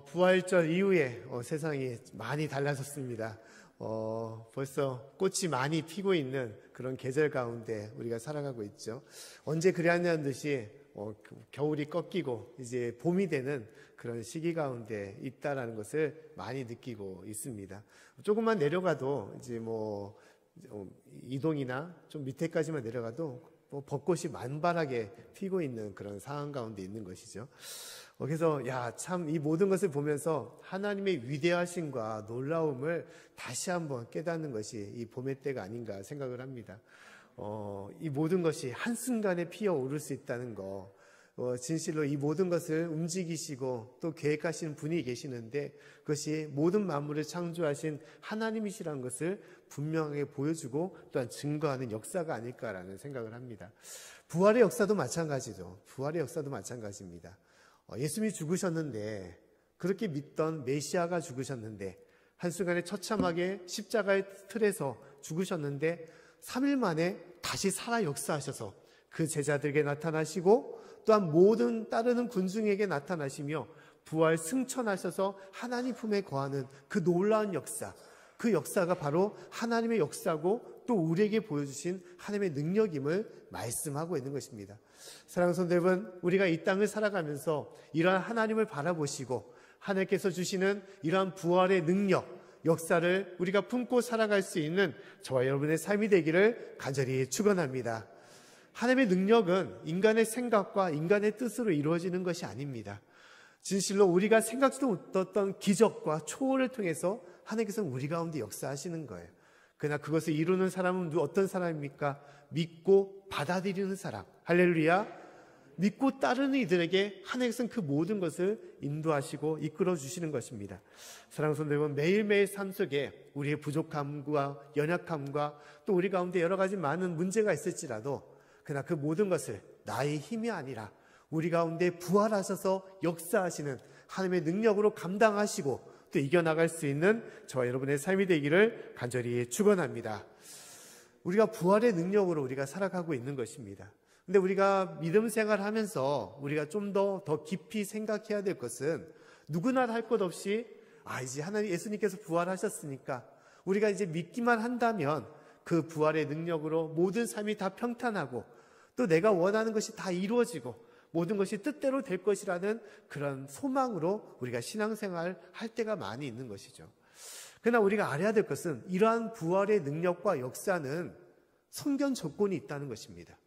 부활절 이후에 세상이 많이 달라졌습니다. 벌써 꽃이 많이 피고 있는 그런 계절 가운데 우리가 살아가고 있죠. 언제 그리하냐는 듯이 겨울이 꺾이고 이제 봄이 되는 그런 시기 가운데 있다라는 것을 많이 느끼고 있습니다. 조금만 내려가도 이제 이동이나 좀 밑에까지만 내려가도 벚꽃이 만발하게 피고 있는 그런 상황 가운데 있는 것이죠. 그래서 참 이 모든 것을 보면서 하나님의 위대하심과 놀라움을 다시 한번 깨닫는 것이 이 봄의 때가 아닌가 생각을 합니다. 이 모든 것이 한순간에 피어오를 수 있다는 거, 진실로 이 모든 것을 움직이시고 또 계획하시는 분이 계시는데 그것이 모든 만물을 창조하신 하나님이시라는 것을 분명하게 보여주고 또한 증거하는 역사가 아닐까라는 생각을 합니다. 부활의 역사도 마찬가지죠. 부활의 역사도 마찬가지입니다. 예수님이 죽으셨는데, 그렇게 믿던 메시아가 죽으셨는데, 한순간에 처참하게 십자가의 틀에서 죽으셨는데 3일 만에 다시 살아 역사하셔서 그 제자들에게 나타나시고 또한 모든 따르는 군중에게 나타나시며 부활 승천하셔서 하나님 품에 거하는 그 놀라운 역사, 그 역사가 바로 하나님의 역사고 또 우리에게 보여주신 하나님의 능력임을 말씀하고 있는 것입니다. 사랑하는 성도 여러분, 우리가 이 땅을 살아가면서 이러한 하나님을 바라보시고 하나님께서 주시는 이러한 부활의 능력, 역사를 우리가 품고 살아갈 수 있는 저와 여러분의 삶이 되기를 간절히 축원합니다. 하나님의 능력은 인간의 생각과 인간의 뜻으로 이루어지는 것이 아닙니다. 진실로 우리가 생각지도 못했던 기적과 초월을 통해서 하나님께서는 우리 가운데 역사하시는 거예요. 그러나 그것을 이루는 사람은 어떤 사람입니까? 믿고 받아들이는 사람. 할렐루야. 믿고 따르는 이들에게 하나님께서는 그 모든 것을 인도하시고 이끌어 주시는 것입니다. 사랑하는 성도 여러분, 매일매일 삶 속에 우리의 부족함과 연약함과 또 우리 가운데 여러 가지 많은 문제가 있을지라도 그러나 그 모든 것을 나의 힘이 아니라 우리 가운데 부활하셔서 역사하시는 하나님의 능력으로 감당하시고 또 이겨나갈 수 있는 저와 여러분의 삶이 되기를 간절히 축원합니다. 우리가 부활의 능력으로 우리가 살아가고 있는 것입니다. 근데 우리가 믿음 생활하면서 우리가 좀 더 깊이 생각해야 될 것은 누구나 할 것 없이 이제 하나님 예수님께서 부활하셨으니까 우리가 이제 믿기만 한다면 그 부활의 능력으로 모든 삶이 다 평탄하고 또 내가 원하는 것이 다 이루어지고 모든 것이 뜻대로 될 것이라는 그런 소망으로 우리가 신앙생활 할 때가 많이 있는 것이죠. 그러나 우리가 알아야 될 것은 이러한 부활의 능력과 역사는 성경 조건이 있다는 것입니다.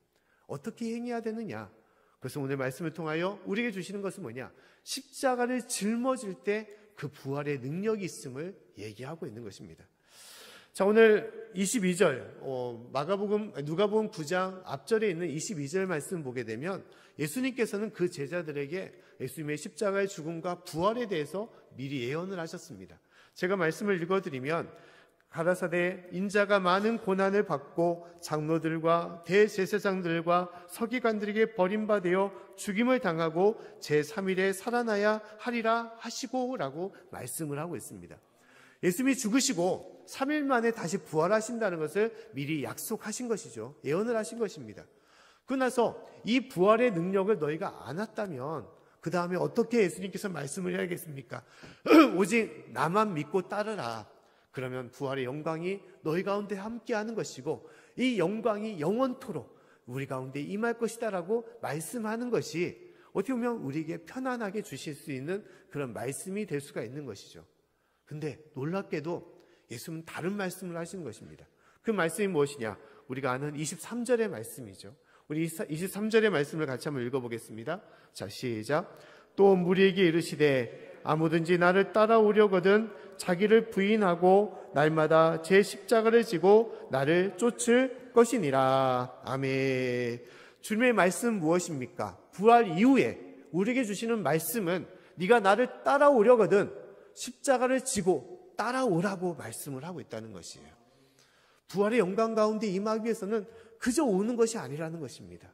어떻게 행해야 되느냐? 그래서 오늘 말씀을 통하여 우리에게 주시는 것은 뭐냐? 십자가를 짊어질 때 그 부활의 능력이 있음을 얘기하고 있는 것입니다. 자, 오늘 22절 누가복음 9장 앞절에 있는 22절 말씀 보게 되면 예수님께서는 그 제자들에게 예수님의 십자가의 죽음과 부활에 대해서 미리 예언을 하셨습니다. 제가 말씀을 읽어드리면 가라사대 인자가 많은 고난을 받고 장로들과 대제사장들과 서기관들에게 버림받아 죽임을 당하고 제3일에 살아나야 하리라 하시고 라고 말씀을 하고 있습니다. 예수님이 죽으시고 3일 만에 다시 부활하신다는 것을 미리 약속하신 것이죠. 예언을 하신 것입니다. 그러나서 이 부활의 능력을 너희가 안았다면 그 다음에 어떻게 예수님께서 말씀을 해야겠습니까? 오직 나만 믿고 따르라. 그러면 부활의 영광이 너희 가운데 함께하는 것이고 이 영광이 영원토록 우리 가운데 임할 것이다라고 말씀하는 것이 어떻게 보면 우리에게 편안하게 주실 수 있는 그런 말씀이 될 수가 있는 것이죠. 근데 놀랍게도 예수님은 다른 말씀을 하시는 것입니다. 그 말씀이 무엇이냐? 우리가 아는 23절의 말씀이죠. 우리 23절의 말씀을 같이 한번 읽어보겠습니다. 자, 시작. 또 무리에게 이르시되 아무든지 나를 따라오려거든 자기를 부인하고 날마다 제 십자가를 지고 나를 쫓을 것이니라. 아멘. 주님의 말씀은 무엇입니까? 부활 이후에 우리에게 주시는 말씀은 네가 나를 따라오려거든 십자가를 지고 따라오라고 말씀을 하고 있다는 것이에요. 부활의 영광 가운데 임하기 위해서는 그저 오는 것이 아니라는 것입니다.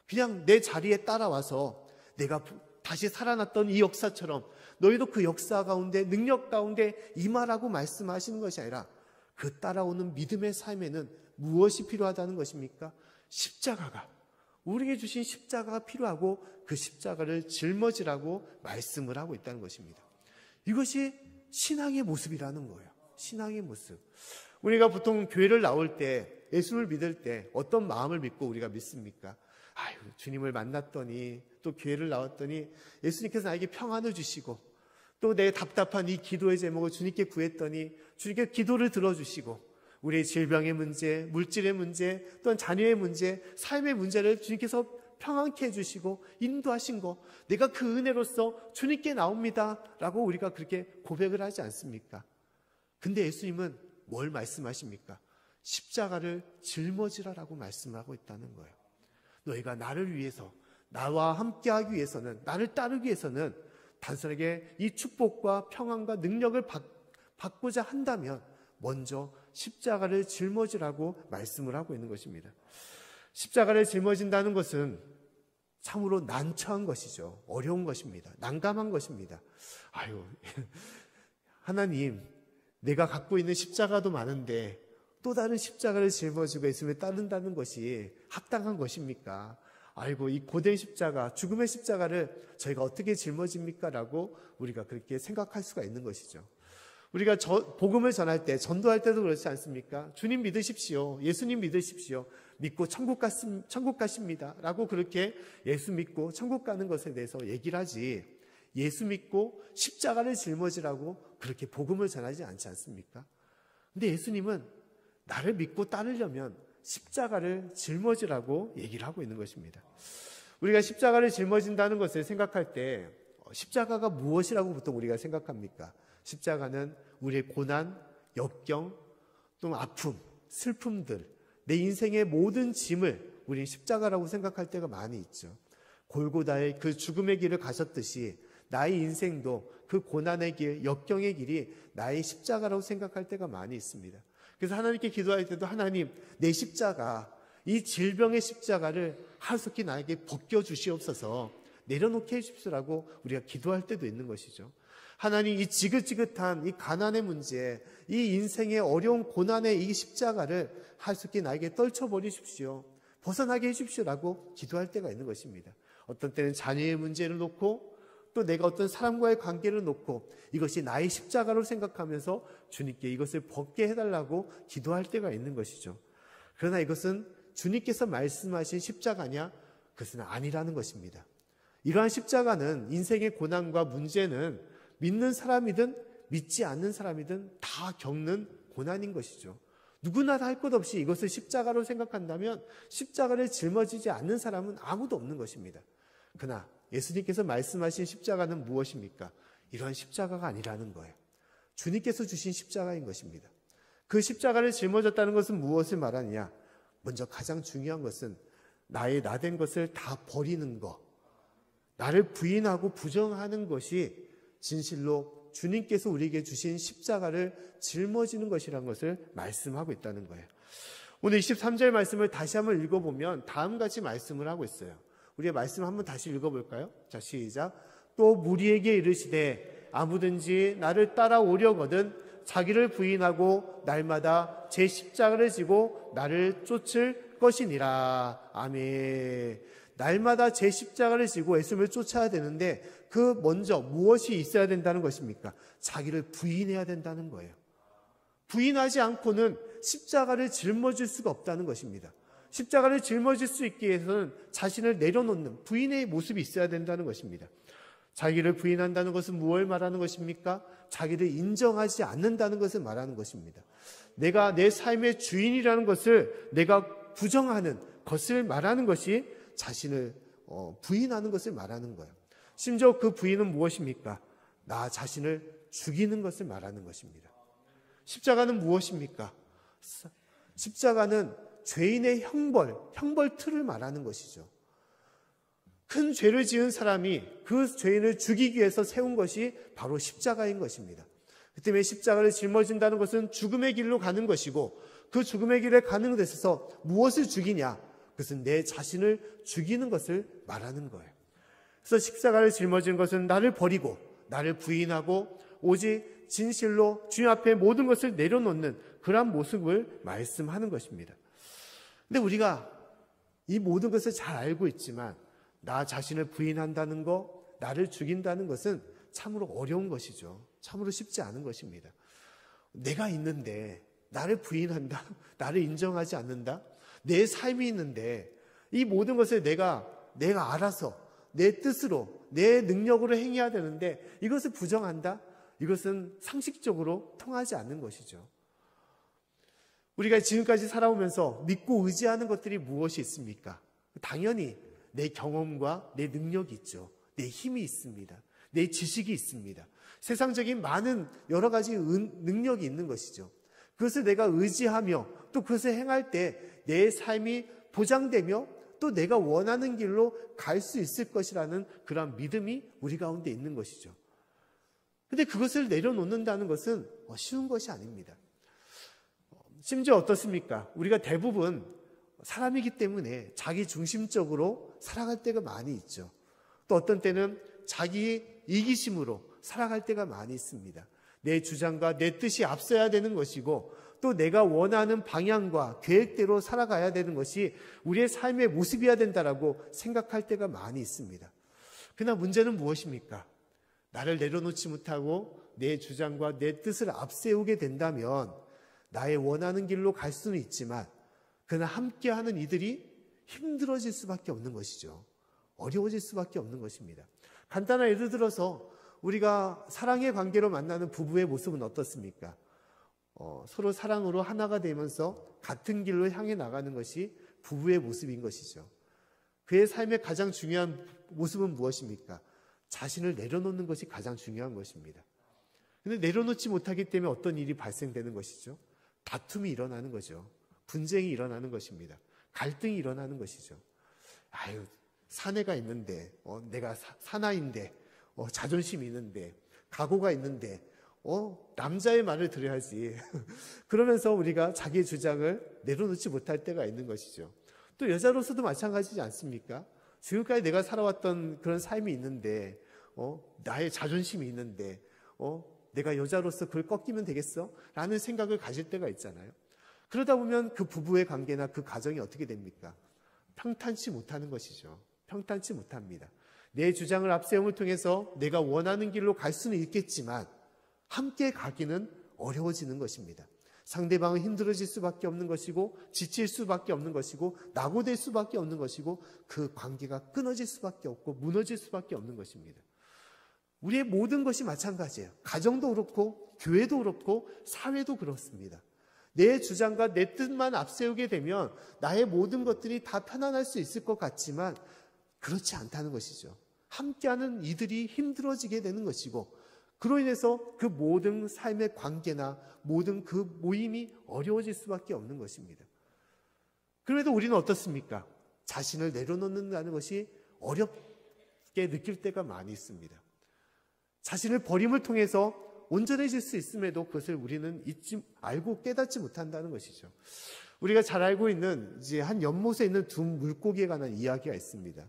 그냥 내 자리에 따라와서 내가 다시 살아났던 이 역사처럼 너희도 그 역사 가운데 능력 가운데 임하라고 말씀하시는 것이 아니라 그 따라오는 믿음의 삶에는 무엇이 필요하다는 것입니까? 십자가가 우리에게 주신 십자가가 필요하고 그 십자가를 짊어지라고 말씀을 하고 있다는 것입니다. 이것이 신앙의 모습이라는 거예요. 신앙의 모습. 우리가 보통 교회를 나올 때, 예수를 믿을 때 어떤 마음을 믿고 우리가 믿습니까? 아유, 주님을 만났더니, 또 교회를 나왔더니 예수님께서 나에게 평안을 주시고, 또 내 답답한 이 기도의 제목을 주님께 구했더니 주님께 기도를 들어주시고, 우리의 질병의 문제, 물질의 문제, 또한 자녀의 문제, 삶의 문제를 주님께서 평안케 해주시고 인도하신 거, 내가 그 은혜로서 주님께 나옵니다 라고 우리가 그렇게 고백을 하지 않습니까? 근데 예수님은 뭘 말씀하십니까? 십자가를 짊어지라라고 말씀하고 있다는 거예요. 너희가 나를 위해서, 나와 함께하기 위해서는, 나를 따르기 위해서는 단순하게 이 축복과 평안과 능력을 받고자 한다면 먼저 십자가를 짊어지라고 말씀을 하고 있는 것입니다. 십자가를 짊어진다는 것은 참으로 난처한 것이죠. 어려운 것입니다. 난감한 것입니다. 아유, 하나님, 내가 갖고 있는 십자가도 많은데 또 다른 십자가를 짊어지고 예수님을 따른다는 것이 합당한 것입니까? 아이고, 이 고된 십자가, 죽음의 십자가를 저희가 어떻게 짊어집니까? 라고 우리가 그렇게 생각할 수가 있는 것이죠. 우리가 복음을 전할 때, 전도할 때도 그렇지 않습니까? 주님 믿으십시오. 예수님 믿으십시오. 믿고 천국 가십니다. 라고 그렇게 예수 믿고 천국 가는 것에 대해서 얘기를 하지, 예수 믿고 십자가를 짊어지라고 그렇게 복음을 전하지 않지 않습니까? 근데 예수님은 나를 믿고 따르려면 십자가를 짊어지라고 얘기를 하고 있는 것입니다. 우리가 십자가를 짊어진다는 것을 생각할 때 십자가가 무엇이라고 보통 우리가 생각합니까? 십자가는 우리의 고난, 역경, 또 아픔, 슬픔들, 내 인생의 모든 짐을 우리 십자가라고 생각할 때가 많이 있죠. 골고다의 그 죽음의 길을 가셨듯이 나의 인생도 그 고난의 길, 역경의 길이 나의 십자가라고 생각할 때가 많이 있습니다. 그래서 하나님께 기도할 때도 하나님, 내 십자가, 이 질병의 십자가를 하루속히 나에게 벗겨주시옵소서, 내려놓게 해주십시오라고 우리가 기도할 때도 있는 것이죠. 하나님, 이 지긋지긋한 이 가난의 문제, 이 인생의 어려운 고난의 이 십자가를 하루속히 나에게 떨쳐버리십시오, 벗어나게 해주십시오라고 기도할 때가 있는 것입니다. 어떤 때는 자녀의 문제를 놓고 또 내가 어떤 사람과의 관계를 놓고 이것이 나의 십자가로 생각하면서 주님께 이것을 벗게 해달라고 기도할 때가 있는 것이죠. 그러나 이것은 주님께서 말씀하신 십자가냐? 그것은 아니라는 것입니다. 이러한 십자가는, 인생의 고난과 문제는 믿는 사람이든 믿지 않는 사람이든 다 겪는 고난인 것이죠. 누구나 다 할 것 없이 이것을 십자가로 생각한다면 십자가를 짊어지지 않는 사람은 아무도 없는 것입니다. 그러나 예수님께서 말씀하신 십자가는 무엇입니까? 이러한 십자가가 아니라는 거예요. 주님께서 주신 십자가인 것입니다. 그 십자가를 짊어졌다는 것은 무엇을 말하느냐? 먼저 가장 중요한 것은 나의 나된 것을 다 버리는 것, 나를 부인하고 부정하는 것이 진실로 주님께서 우리에게 주신 십자가를 짊어지는 것이라는 것을 말씀하고 있다는 거예요. 오늘 23절 말씀을 다시 한번 읽어보면 다음같이 말씀을 하고 있어요. 우리의 말씀 한번 다시 읽어볼까요? 자, 시작. 또 무리에게 이르시되 아무든지 나를 따라오려거든 자기를 부인하고 날마다 제 십자가를 지고 나를 쫓을 것이니라. 아멘. 날마다 제 십자가를 지고 예수님을 쫓아야 되는데 그 먼저 무엇이 있어야 된다는 것입니까? 자기를 부인해야 된다는 거예요. 부인하지 않고는 십자가를 짊어질 수가 없다는 것입니다. 십자가를 짊어질 수 있기 위해서는 자신을 내려놓는 부인의 모습이 있어야 된다는 것입니다. 자기를 부인한다는 것은 무엇을 말하는 것입니까? 자기를 인정하지 않는다는 것을 말하는 것입니다. 내가 내 삶의 주인이라는 것을 내가 부정하는 것을 말하는 것이 자신을 부인하는 것을 말하는 거예요. 심지어 그 부인은 무엇입니까? 나 자신을 죽이는 것을 말하는 것입니다. 십자가는 무엇입니까? 십자가는 죄인의 형벌 틀을 말하는 것이죠. 큰 죄를 지은 사람이 그 죄인을 죽이기 위해서 세운 것이 바로 십자가인 것입니다. 그 때문에 십자가를 짊어진다는 것은 죽음의 길로 가는 것이고, 그 죽음의 길에 가는 데 있어서 무엇을 죽이냐? 그것은 내 자신을 죽이는 것을 말하는 거예요. 그래서 십자가를 짊어지는 것은 나를 버리고 나를 부인하고 오직 진실로 주님 앞에 모든 것을 내려놓는 그러한 모습을 말씀하는 것입니다. 근데 우리가 이 모든 것을 잘 알고 있지만 나 자신을 부인한다는 것, 나를 죽인다는 것은 참으로 어려운 것이죠. 참으로 쉽지 않은 것입니다. 내가 있는데 나를 부인한다? 나를 인정하지 않는다? 내 삶이 있는데 이 모든 것을 내가 알아서 내 뜻으로 내 능력으로 행해야 되는데 이것을 부정한다? 이것은 상식적으로 통하지 않는 것이죠. 우리가 지금까지 살아오면서 믿고 의지하는 것들이 무엇이 있습니까? 당연히 내 경험과 내 능력이 있죠. 내 힘이 있습니다. 내 지식이 있습니다. 세상적인 많은 여러 가지 능력이 있는 것이죠. 그것을 내가 의지하며 또 그것을 행할 때 내 삶이 보장되며 또 내가 원하는 길로 갈 수 있을 것이라는 그런 믿음이 우리 가운데 있는 것이죠. 근데 그것을 내려놓는다는 것은 쉬운 것이 아닙니다. 심지어 어떻습니까? 우리가 대부분 사람이기 때문에 자기 중심적으로 살아갈 때가 많이 있죠. 또 어떤 때는 자기 이기심으로 살아갈 때가 많이 있습니다. 내 주장과 내 뜻이 앞서야 되는 것이고 또 내가 원하는 방향과 계획대로 살아가야 되는 것이 우리의 삶의 모습이어야 된다라고 생각할 때가 많이 있습니다. 그러나 문제는 무엇입니까? 나를 내려놓지 못하고 내 주장과 내 뜻을 앞세우게 된다면 나의 원하는 길로 갈 수는 있지만 그러나 함께하는 이들이 힘들어질 수밖에 없는 것이죠. 어려워질 수밖에 없는 것입니다. 간단한 예를 들어서 우리가 사랑의 관계로 만나는 부부의 모습은 어떻습니까? 서로 사랑으로 하나가 되면서 같은 길로 향해 나가는 것이 부부의 모습인 것이죠. 그의 삶의 가장 중요한 모습은 무엇입니까? 자신을 내려놓는 것이 가장 중요한 것입니다. 그런데 내려놓지 못하기 때문에 어떤 일이 발생되는 것이죠? 다툼이 일어나는 거죠. 분쟁이 일어나는 것입니다. 갈등이 일어나는 것이죠. 아유, 사내가 있는데, 내가 사나인데, 자존심이 있는데, 각오가 있는데, 남자의 말을 들어야지. 그러면서 우리가 자기의 주장을 내려놓지 못할 때가 있는 것이죠. 또 여자로서도 마찬가지지 않습니까? 지금까지 내가 살아왔던 그런 삶이 있는데, 나의 자존심이 있는데, 내가 여자로서 그걸 꺾이면 되겠어? 라는 생각을 가질 때가 있잖아요. 그러다 보면 그 부부의 관계나 그 가정이 어떻게 됩니까? 평탄치 못하는 것이죠. 평탄치 못합니다. 내 주장을 앞세움을 통해서 내가 원하는 길로 갈 수는 있겠지만 함께 가기는 어려워지는 것입니다. 상대방은 힘들어질 수밖에 없는 것이고 지칠 수밖에 없는 것이고 낙오될 수밖에 없는 것이고 그 관계가 끊어질 수밖에 없고 무너질 수밖에 없는 것입니다. 우리의 모든 것이 마찬가지예요. 가정도 그렇고 교회도 그렇고 사회도 그렇습니다. 내 주장과 내 뜻만 앞세우게 되면 나의 모든 것들이 다 편안할 수 있을 것 같지만 그렇지 않다는 것이죠. 함께하는 이들이 힘들어지게 되는 것이고 그로 인해서 그 모든 삶의 관계나 모든 그 모임이 어려워질 수밖에 없는 것입니다. 그래도 우리는 어떻습니까? 자신을 내려놓는다는 것이 어렵게 느낄 때가 많이 있습니다. 자신을 버림을 통해서 온전해질 수 있음에도 그것을 우리는 알고 깨닫지 못한다는 것이죠. 우리가 잘 알고 있는 이제 한 연못에 있는 두 물고기에 관한 이야기가 있습니다.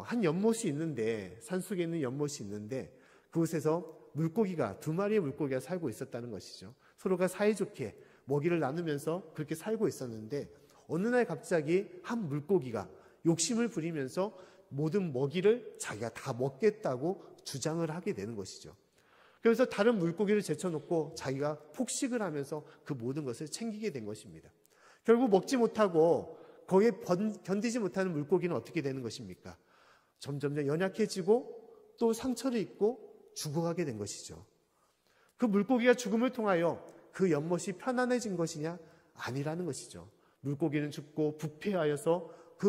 한 연못이 있는데 산속에 있는 연못이 있는데 그곳에서 물고기가 두 마리의 물고기가 살고 있었다는 것이죠. 서로가 사이좋게 먹이를 나누면서 그렇게 살고 있었는데 어느 날 갑자기 한 물고기가 욕심을 부리면서 모든 먹이를 자기가 다 먹겠다고 주장을 하게 되는 것이죠. 그래서 다른 물고기를 제쳐놓고 자기가 폭식을 하면서 그 모든 것을 챙기게 된 것입니다. 결국 먹지 못하고 거기에 견디지 못하는 물고기는 어떻게 되는 것입니까? 점점 연약해지고 또 상처를 입고 죽어가게 된 것이죠. 그 물고기가 죽음을 통하여 그 연못이 편안해진 것이냐? 아니라는 것이죠. 물고기는 죽고 부패하여서 그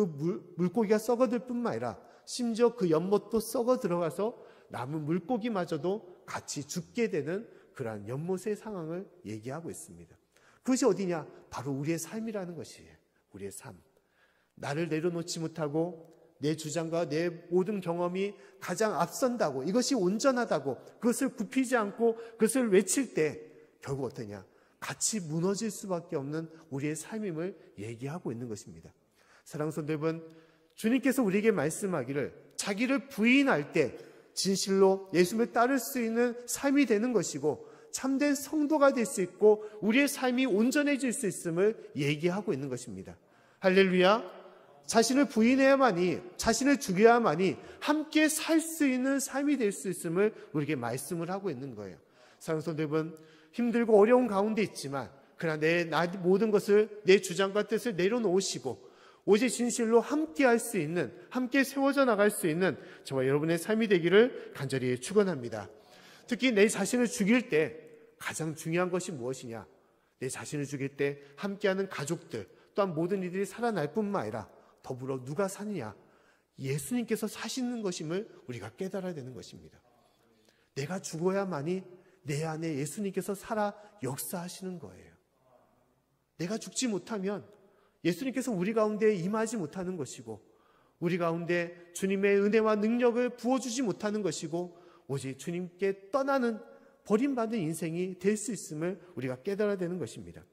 물고기가 썩어들 뿐만 아니라 심지어 그 연못도 썩어 들어가서 남은 물고기마저도 같이 죽게 되는 그러한 연못의 상황을 얘기하고 있습니다. 그것이 어디냐? 바로 우리의 삶이라는 것이에요. 우리의 삶. 나를 내려놓지 못하고 내 주장과 내 모든 경험이 가장 앞선다고, 이것이 온전하다고, 그것을 굽히지 않고 그것을 외칠 때 결국 어떠냐? 같이 무너질 수밖에 없는 우리의 삶임을 얘기하고 있는 것입니다. 사랑하는 성도 여러분, 주님께서 우리에게 말씀하기를 자기를 부인할 때 진실로 예수님을 따를 수 있는 삶이 되는 것이고 참된 성도가 될 수 있고 우리의 삶이 온전해질 수 있음을 얘기하고 있는 것입니다. 할렐루야. 자신을 부인해야만이, 자신을 죽여야만이 함께 살 수 있는 삶이 될 수 있음을 우리에게 말씀을 하고 있는 거예요. 사랑하는 성도 여러분, 힘들고 어려운 가운데 있지만 그러나 내 모든 것을, 내 주장과 뜻을 내려놓으시고 오직 진실로 함께 할 수 있는, 함께 세워져 나갈 수 있는 저와 여러분의 삶이 되기를 간절히 축원합니다. 특히 내 자신을 죽일 때 가장 중요한 것이 무엇이냐? 내 자신을 죽일 때 함께하는 가족들, 또한 모든 이들이 살아날 뿐만 아니라 더불어 누가 사느냐? 예수님께서 사시는 것임을 우리가 깨달아야 되는 것입니다. 내가 죽어야만이 내 안에 예수님께서 살아 역사하시는 거예요. 내가 죽지 못하면 예수님께서 우리 가운데 임하지 못하는 것이고, 우리 가운데 주님의 은혜와 능력을 부어주지 못하는 것이고, 오직 주님께 떠나는 버림받은 인생이 될 수 있음을 우리가 깨달아야 되는 것입니다.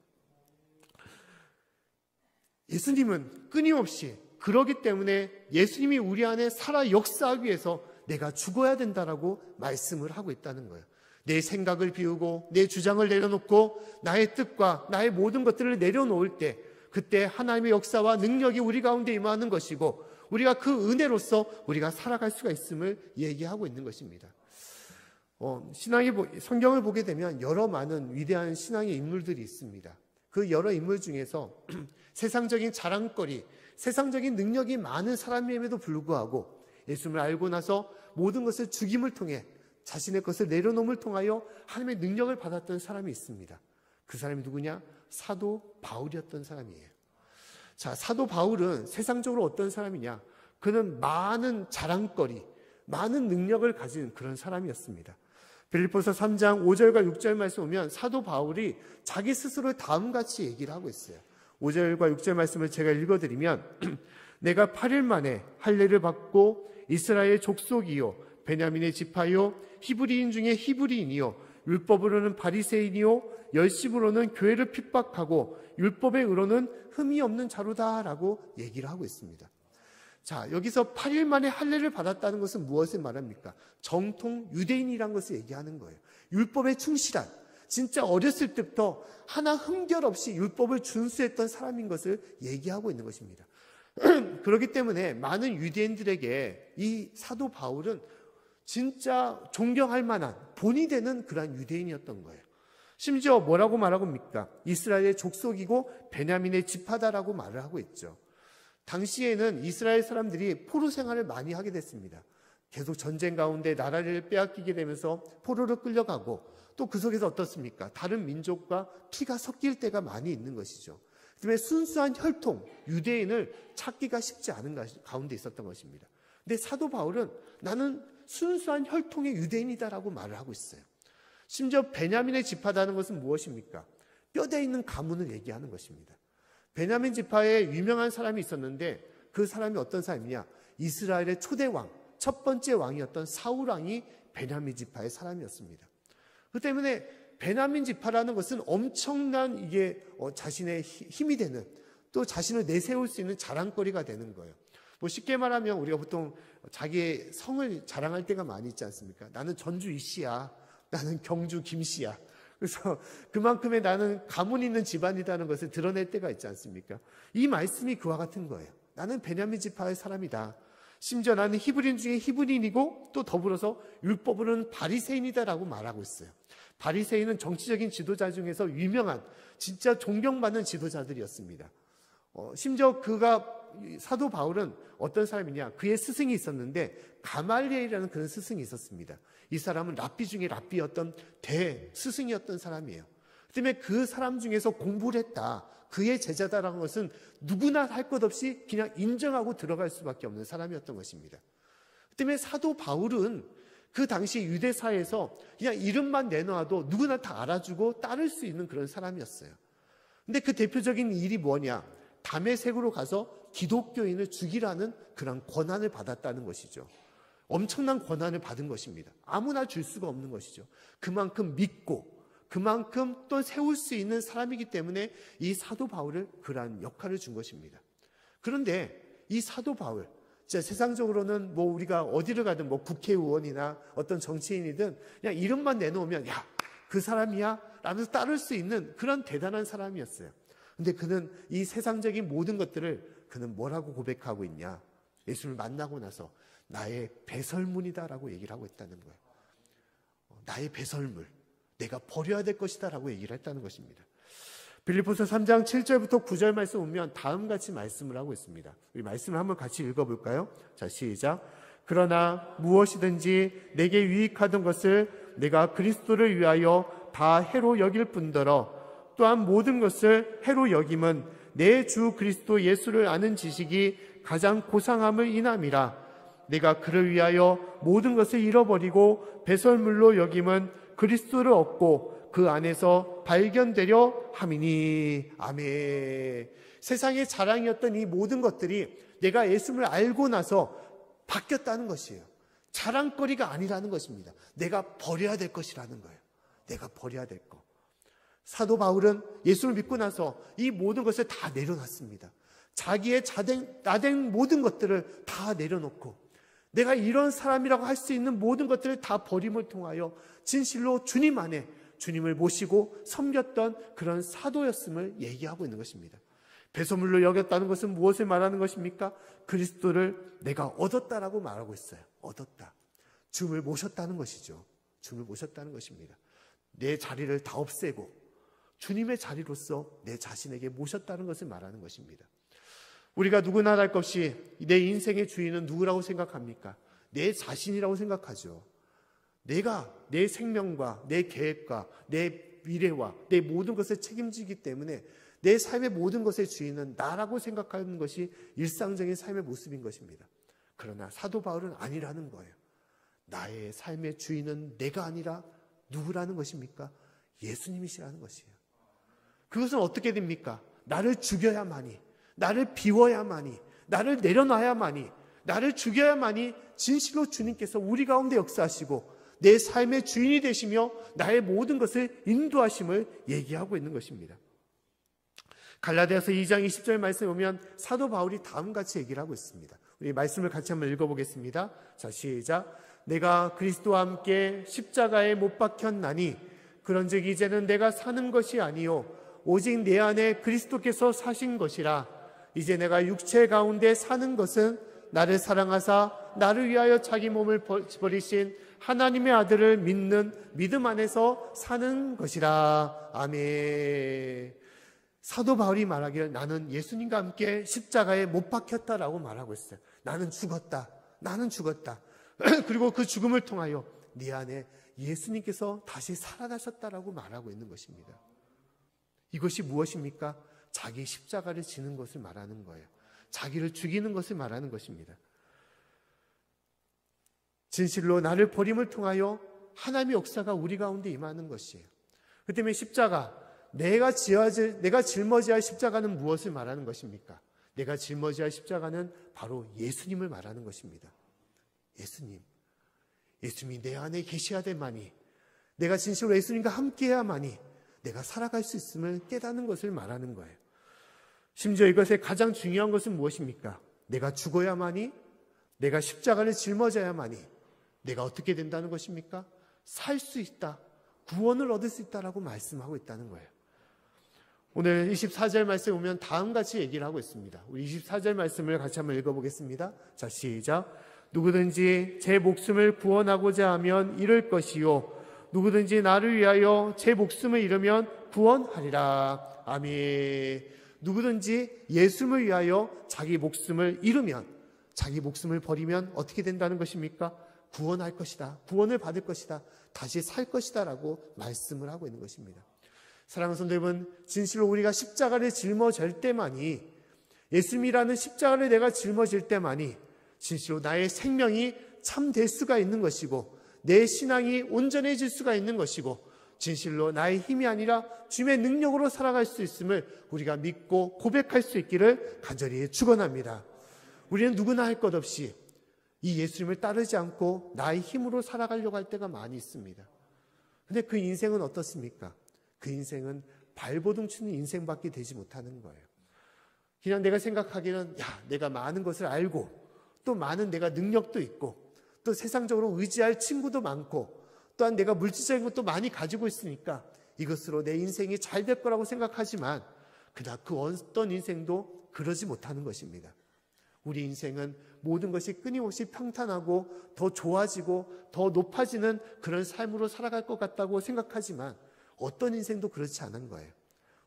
예수님은 끊임없이, 그러기 때문에 예수님이 우리 안에 살아 역사하기 위해서 내가 죽어야 된다라고 말씀을 하고 있다는 거예요. 내 생각을 비우고 내 주장을 내려놓고 나의 뜻과 나의 모든 것들을 내려놓을 때, 그때 하나님의 역사와 능력이 우리 가운데 임하는 것이고, 우리가 그 은혜로서 우리가 살아갈 수가 있음을 얘기하고 있는 것입니다. 성경을 보게 되면 여러 많은 위대한 신앙의 인물들이 있습니다. 그 여러 인물 중에서 세상적인 자랑거리, 세상적인 능력이 많은 사람임에도 불구하고 예수님을 알고 나서 모든 것을 죽임을 통해 자신의 것을 내려놓음을 통하여 하나님의 능력을 받았던 사람이 있습니다. 그 사람이 누구냐? 사도 바울이었던 사람이에요. 자, 사도 바울은 세상적으로 어떤 사람이냐? 그는 많은 자랑거리, 많은 능력을 가진 그런 사람이었습니다. 빌립보서 3장 5절과 6절 말씀 보면 사도 바울이 자기 스스로 다음같이 얘기를 하고 있어요. 5절과 6절 말씀을 제가 읽어드리면 내가 8일 만에 할례를 받고 이스라엘 족속이요 베냐민의 지파요 히브리인 중에 히브리인이요 율법으로는 바리새인이요 열심으로는 교회를 핍박하고 율법의 의로는 흠이 없는 자로다라고 얘기를 하고 있습니다. 자, 여기서 8일 만에 할례를 받았다는 것은 무엇을 말합니까? 정통 유대인이란 것을 얘기하는 거예요. 율법에 충실한, 진짜 어렸을 때부터 하나 흠결 없이 율법을 준수했던 사람인 것을 얘기하고 있는 것입니다. 그렇기 때문에 많은 유대인들에게 이 사도 바울은 진짜 존경할 만한 본이 되는 그러한 유대인이었던 거예요. 심지어 뭐라고 말하고 합니까? 이스라엘의 족속이고 베냐민의 지파다라고 말을 하고 있죠. 당시에는 이스라엘 사람들이 포로 생활을 많이 하게 됐습니다. 계속 전쟁 가운데 나라를 빼앗기게 되면서 포로로 끌려가고, 또 그 속에서 어떻습니까? 다른 민족과 피가 섞일 때가 많이 있는 것이죠. 그다음에 순수한 혈통, 유대인을 찾기가 쉽지 않은 가운데 있었던 것입니다. 근데 사도 바울은 나는 순수한 혈통의 유대인이다라고 말을 하고 있어요. 심지어 베냐민의 지파다는 것은 무엇입니까? 뼈대 있는 가문을 얘기하는 것입니다. 베냐민 지파에 유명한 사람이 있었는데 그 사람이 어떤 사람이냐? 이스라엘의 초대 왕, 첫 번째 왕이었던 사울 왕이 베냐민 지파의 사람이었습니다. 그 때문에 베냐민 지파라는 것은 엄청난 이게 자신의 힘이 되는, 또 자신을 내세울 수 있는 자랑거리가 되는 거예요. 뭐 쉽게 말하면 우리가 보통 자기의 성을 자랑할 때가 많이 있지 않습니까? 나는 전주 이씨야, 나는 경주 김씨야. 그래서 그만큼의 나는 가문 있는 집안이라는 것을 드러낼 때가 있지 않습니까? 이 말씀이 그와 같은 거예요. 나는 베냐민 지파의 사람이다. 심지어 나는 히브리인 중에 히브리인이고 또 더불어서 율법으로는 바리새인이다라고 말하고 있어요. 바리새인은 정치적인 지도자 중에서 유명한 진짜 존경받는 지도자들이었습니다. 심지어 사도 바울은 어떤 사람이냐? 그의 스승이 있었는데 가말리엘이라는 그런 스승이 있었습니다. 이 사람은 랍비 중에 랍비였던 대스승이었던 사람이에요. 그다음에 그 사람 중에서 공부를 했다, 그의 제자다라는 것은 누구나 할 것 없이 그냥 인정하고 들어갈 수밖에 없는 사람이었던 것입니다. 그다음에 사도 바울은 그 당시 유대사에서 그냥 이름만 내놔도 누구나 다 알아주고 따를 수 있는 그런 사람이었어요. 근데 그 대표적인 일이 뭐냐? 다메섹으로 가서 기독교인을 죽이라는 그런 권한을 받았다는 것이죠. 엄청난 권한을 받은 것입니다. 아무나 줄 수가 없는 것이죠. 그만큼 믿고 그만큼 또 세울 수 있는 사람이기 때문에 이 사도 바울을 그러한 역할을 준 것입니다. 그런데 이 사도 바울, 진짜 세상적으로는 뭐 우리가 어디를 가든 뭐 국회의원이나 어떤 정치인이든 그냥 이름만 내놓으면 야, 그 사람이야? 라면서 따를 수 있는 그런 대단한 사람이었어요. 근데 그는 이 세상적인 모든 것들을 그는 뭐라고 고백하고 있냐? 예수를 만나고 나서 나의 배설물이다라고 얘기를 하고 있다는 거예요. 나의 배설물, 내가 버려야 될 것이다 라고 얘기를 했다는 것입니다. 빌립보서 3장 7절부터 9절 말씀 보면 다음같이 말씀을 하고 있습니다. 우리 말씀을 한번 같이 읽어볼까요? 자, 시작. 그러나 무엇이든지 내게 유익하던 것을 내가 그리스도를 위하여 다 해로 여길 뿐더러 또한 모든 것을 해로 여김은 내 주 그리스도 예수를 아는 지식이 가장 고상함을 인함이라. 내가 그를 위하여 모든 것을 잃어버리고 배설물로 여김은 그리스도를 얻고 그 안에서 발견되려 함이니. 아멘. 세상의 자랑이었던 이 모든 것들이 내가 예수를 알고 나서 바뀌었다는 것이에요. 자랑거리가 아니라는 것입니다. 내가 버려야 될 것이라는 거예요. 내가 버려야 될 것. 사도 바울은 예수를 믿고 나서 이 모든 것을 다 내려놨습니다. 자기의 나된 모든 것들을 다 내려놓고 내가 이런 사람이라고 할 수 있는 모든 것들을 다 버림을 통하여 진실로 주님 안에 주님을 모시고 섬겼던 그런 사도였음을 얘기하고 있는 것입니다. 배설물로 여겼다는 것은 무엇을 말하는 것입니까? 그리스도를 내가 얻었다라고 말하고 있어요. 얻었다. 주님을 모셨다는 것이죠. 주님을 모셨다는 것입니다. 내 자리를 다 없애고 주님의 자리로서 내 자신에게 모셨다는 것을 말하는 것입니다. 우리가 누구나 할 것 없이 내 인생의 주인은 누구라고 생각합니까? 내 자신이라고 생각하죠. 내가 내 생명과 내 계획과 내 미래와 내 모든 것을 책임지기 때문에 내 삶의 모든 것의 주인은 나라고 생각하는 것이 일상적인 삶의 모습인 것입니다. 그러나 사도 바울은 아니라는 거예요. 나의 삶의 주인은 내가 아니라 누구라는 것입니까? 예수님이시라는 것이에요. 그것은 어떻게 됩니까? 나를 죽여야만이, 나를 비워야만이, 나를 내려놔야만이, 나를 죽여야만이 진실로 주님께서 우리 가운데 역사하시고 내 삶의 주인이 되시며 나의 모든 것을 인도하심을 얘기하고 있는 것입니다. 갈라디아서 2장 20절 말씀에 보면 사도 바울이 다음같이 얘기를 하고 있습니다. 우리 말씀을 같이 한번 읽어보겠습니다. 자, 시작. 내가 그리스도와 함께 십자가에 못 박혔나니 그런즉 이제는 내가 사는 것이 아니요 오직 내 안에 그리스도께서 사신 것이라. 이제 내가 육체 가운데 사는 것은 나를 사랑하사 나를 위하여 자기 몸을 버리신 하나님의 아들을 믿는 믿음 안에서 사는 것이라. 아멘. 사도 바울이 말하기를 나는 예수님과 함께 십자가에 못 박혔다라고 말하고 있어요. 나는 죽었다. 나는 죽었다. 그리고 그 죽음을 통하여 네 안에 예수님께서 다시 살아나셨다라고 말하고 있는 것입니다. 이것이 무엇입니까? 자기 십자가를 지는 것을 말하는 거예요. 자기를 죽이는 것을 말하는 것입니다. 진실로 나를 버림을 통하여 하나님의 역사가 우리 가운데 임하는 것이에요. 그 때문에 십자가, 내가 짊어져야 할 십자가는 무엇을 말하는 것입니까? 내가 짊어져야 할 십자가는 바로 예수님을 말하는 것입니다. 예수님. 예수님이 내 안에 계셔야 될만이, 내가 진실로 예수님과 함께해야만이 내가 살아갈 수 있음을 깨닫는 것을 말하는 거예요. 심지어 이것의 가장 중요한 것은 무엇입니까? 내가 죽어야만이, 내가 십자가를 짊어져야만이 내가 어떻게 된다는 것입니까? 살 수 있다, 구원을 얻을 수 있다라고 말씀하고 있다는 거예요. 오늘 24절 말씀에 보면 다음같이 얘기를 하고 있습니다. 우리 24절 말씀을 같이 한번 읽어보겠습니다. 자, 시작. 누구든지 제 목숨을 구원하고자 하면 잃을 것이요 누구든지 나를 위하여 제 목숨을 잃으면 구원하리라. 아멘. 누구든지 예수를 위하여 자기 목숨을 잃으면, 자기 목숨을 버리면 어떻게 된다는 것입니까? 구원할 것이다, 구원을 받을 것이다, 다시 살 것이다 라고 말씀을 하고 있는 것입니다. 사랑하는 성도 여러분, 진실로 우리가 십자가를 짊어질 때만이, 예수님이라는 십자가를 내가 짊어질 때만이 진실로 나의 생명이 참될 수가 있는 것이고 내 신앙이 온전해질 수가 있는 것이고 진실로 나의 힘이 아니라 주님의 능력으로 살아갈 수 있음을 우리가 믿고 고백할 수 있기를 간절히 축원합니다. 우리는 누구나 할 것 없이 이 예수님을 따르지 않고 나의 힘으로 살아가려고 할 때가 많이 있습니다. 근데 그 인생은 어떻습니까? 그 인생은 발버둥 치는 인생밖에 되지 못하는 거예요. 그냥 내가 생각하기에는 내가 많은 것을 알고 또 많은 내가 능력도 있고 또 세상적으로 의지할 친구도 많고 또한 내가 물질적인 것도 많이 가지고 있으니까 이것으로 내 인생이 잘 될 거라고 생각하지만 그러나 그 어떤 인생도 그러지 못하는 것입니다. 우리 인생은 모든 것이 끊임없이 평탄하고 더 좋아지고 더 높아지는 그런 삶으로 살아갈 것 같다고 생각하지만 어떤 인생도 그렇지 않은 거예요.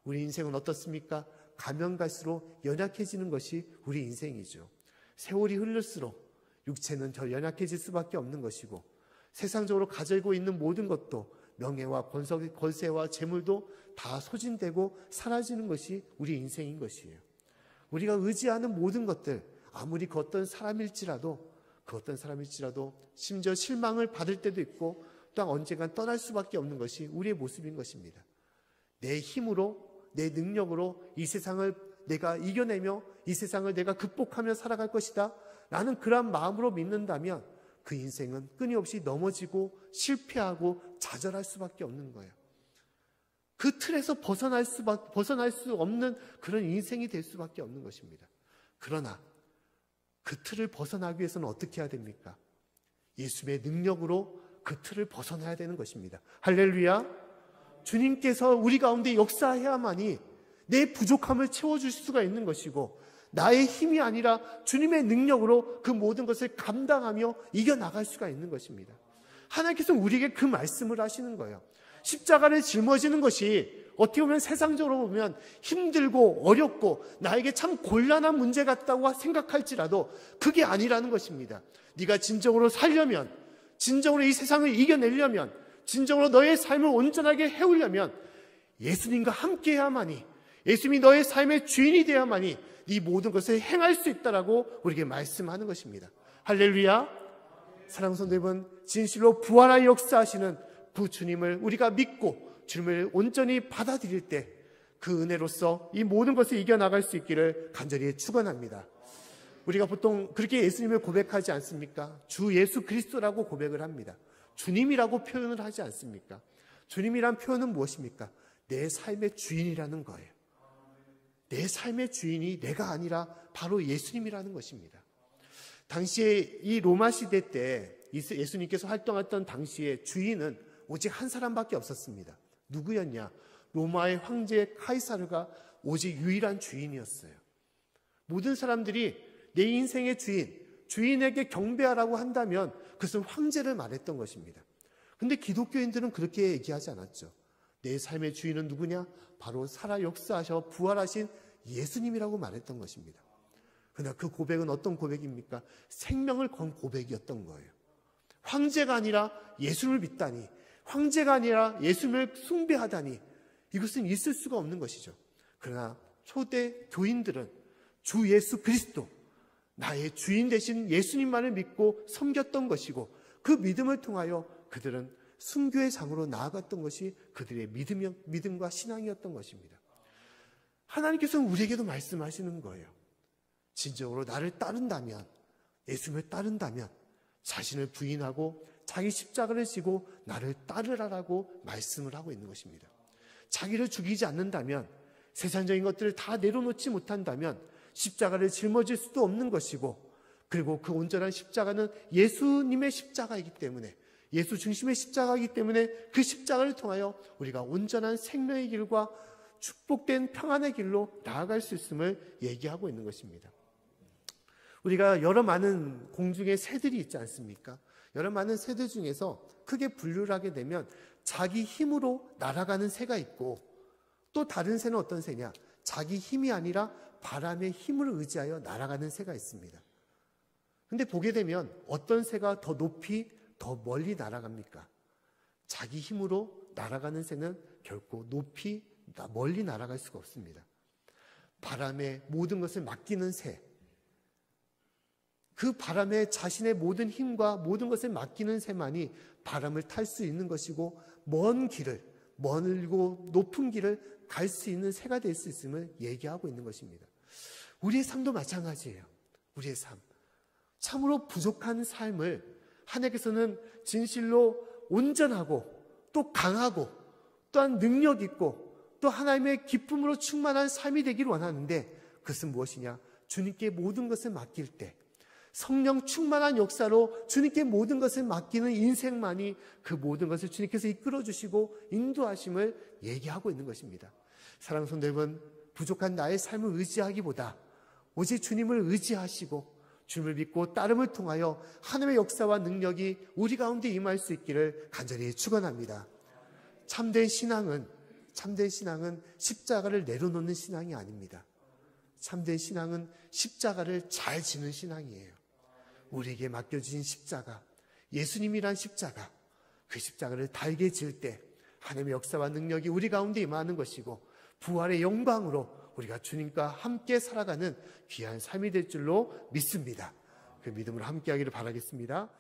우리 인생은 어떻습니까? 가면 갈수록 연약해지는 것이 우리 인생이죠. 세월이 흐를수록 육체는 더 연약해질 수밖에 없는 것이고 세상적으로 가지고 있는 모든 것도 명예와 권세와 재물도 다 소진되고 사라지는 것이 우리 인생인 것이에요. 우리가 의지하는 모든 것들, 아무리 그 어떤 사람일지라도 심지어 실망을 받을 때도 있고 또한 언젠간 떠날 수밖에 없는 것이 우리의 모습인 것입니다. 내 힘으로, 내 능력으로 이 세상을 내가 이겨내며 이 세상을 내가 극복하며 살아갈 것이다 라는 그런 마음으로 믿는다면 그 인생은 끊임없이 넘어지고 실패하고 좌절할 수밖에 없는 거예요. 그 틀에서 벗어날 수 없는 그런 인생이 될 수밖에 없는 것입니다. 그러나 그 틀을 벗어나기 위해서는 어떻게 해야 됩니까? 예수의 능력으로 그 틀을 벗어나야 되는 것입니다. 할렐루야! 주님께서 우리 가운데 역사해야만이 내 부족함을 채워주실 수가 있는 것이고 나의 힘이 아니라 주님의 능력으로 그 모든 것을 감당하며 이겨나갈 수가 있는 것입니다. 하나님께서 우리에게 그 말씀을 하시는 거예요. 십자가를 짊어지는 것이 어떻게 보면 세상적으로 보면 힘들고 어렵고 나에게 참 곤란한 문제 같다고 생각할지라도 그게 아니라는 것입니다. 네가 진정으로 살려면, 진정으로 이 세상을 이겨내려면, 진정으로 너의 삶을 온전하게 해오려면 예수님과 함께해야만이, 예수님이 너의 삶의 주인이 되어야만이 이 모든 것을 행할 수 있다라고 우리에게 말씀하는 것입니다. 할렐루야! 사랑하는 성도 여러분, 진실로 부활하여 역사하시는 그 주님을 우리가 믿고 주님을 온전히 받아들일 때 그 은혜로서 이 모든 것을 이겨나갈 수 있기를 간절히 축원합니다. 우리가 보통 그렇게 예수님을 고백하지 않습니까? 주 예수 그리스도라고 고백을 합니다. 주님이라고 표현을 하지 않습니까? 주님이란 표현은 무엇입니까? 내 삶의 주인이라는 거예요. 내 삶의 주인이 내가 아니라 바로 예수님이라는 것입니다. 당시에 이 로마 시대 때 예수님께서 활동했던 당시에 주인은 오직 한 사람밖에 없었습니다. 누구였냐? 로마의 황제 카이사르가 오직 유일한 주인이었어요. 모든 사람들이 내 인생의 주인에게 경배하라고 한다면 그것은 황제를 말했던 것입니다. 그런데 기독교인들은 그렇게 얘기하지 않았죠. 내 삶의 주인은 누구냐? 바로 살아 역사하셔 부활하신 예수님이라고 말했던 것입니다. 그러나 그 고백은 어떤 고백입니까? 생명을 건 고백이었던 거예요. 황제가 아니라 예수를 믿다니, 황제가 아니라 예수님을 숭배하다니, 이것은 있을 수가 없는 것이죠. 그러나 초대 교인들은 주 예수 그리스도, 나의 주인 되신 예수님만을 믿고 섬겼던 것이고 그 믿음을 통하여 그들은 순교의 장으로 나아갔던 것이 그들의 믿음과 신앙이었던 것입니다. 하나님께서는 우리에게도 말씀하시는 거예요. 진정으로 나를 따른다면, 예수님을 따른다면 자신을 부인하고 자기 십자가를 지고 나를 따르라라고 말씀을 하고 있는 것입니다. 자기를 죽이지 않는다면, 세상적인 것들을 다 내려놓지 못한다면 십자가를 짊어질 수도 없는 것이고, 그리고 그 온전한 십자가는 예수님의 십자가이기 때문에, 예수 중심의 십자가이기 때문에 그 십자가를 통하여 우리가 온전한 생명의 길과 축복된 평안의 길로 나아갈 수 있음을 얘기하고 있는 것입니다. 우리가 여러 많은 공중의 새들이 있지 않습니까? 여러 많은 새들 중에서 크게 분류를 하게 되면 자기 힘으로 날아가는 새가 있고, 또 다른 새는 어떤 새냐? 자기 힘이 아니라 바람의 힘을 의지하여 날아가는 새가 있습니다. 그런데 보게 되면 어떤 새가 더 높이, 더 멀리 날아갑니까? 자기 힘으로 날아가는 새는 결코 높이, 멀리 날아갈 수가 없습니다. 바람에 모든 것을 맡기는 새, 그 바람에 자신의 모든 힘과 모든 것을 맡기는 새만이 바람을 탈 수 있는 것이고, 먼 길을, 멀고 높은 길을 갈 수 있는 새가 될 수 있음을 얘기하고 있는 것입니다. 우리의 삶도 마찬가지예요. 우리의 삶, 참으로 부족한 삶을 하나님께서는 진실로 온전하고 또 강하고 또한 능력 있고 또 하나님의 기쁨으로 충만한 삶이 되기를 원하는데, 그것은 무엇이냐? 주님께 모든 것을 맡길 때, 성령 충만한 역사로 주님께 모든 것을 맡기는 인생만이 그 모든 것을 주님께서 이끌어 주시고 인도하심을 얘기하고 있는 것입니다. 사랑하는 성도 여러분, 부족한 나의 삶을 의지하기보다 오직 주님을 의지하시고 주님을 믿고 따름을 통하여 하나님의 역사와 능력이 우리 가운데 임할 수 있기를 간절히 축원합니다. 참된 신앙은 십자가를 내려놓는 신앙이 아닙니다. 참된 신앙은 십자가를 잘 지는 신앙이에요. 우리에게 맡겨주신 십자가, 예수님이란 십자가, 그 십자가를 달게 질 때 하나님의 역사와 능력이 우리 가운데 임하는 것이고 부활의 영광으로 우리가 주님과 함께 살아가는 귀한 삶이 될 줄로 믿습니다. 그 믿음으로 함께하기를 바라겠습니다.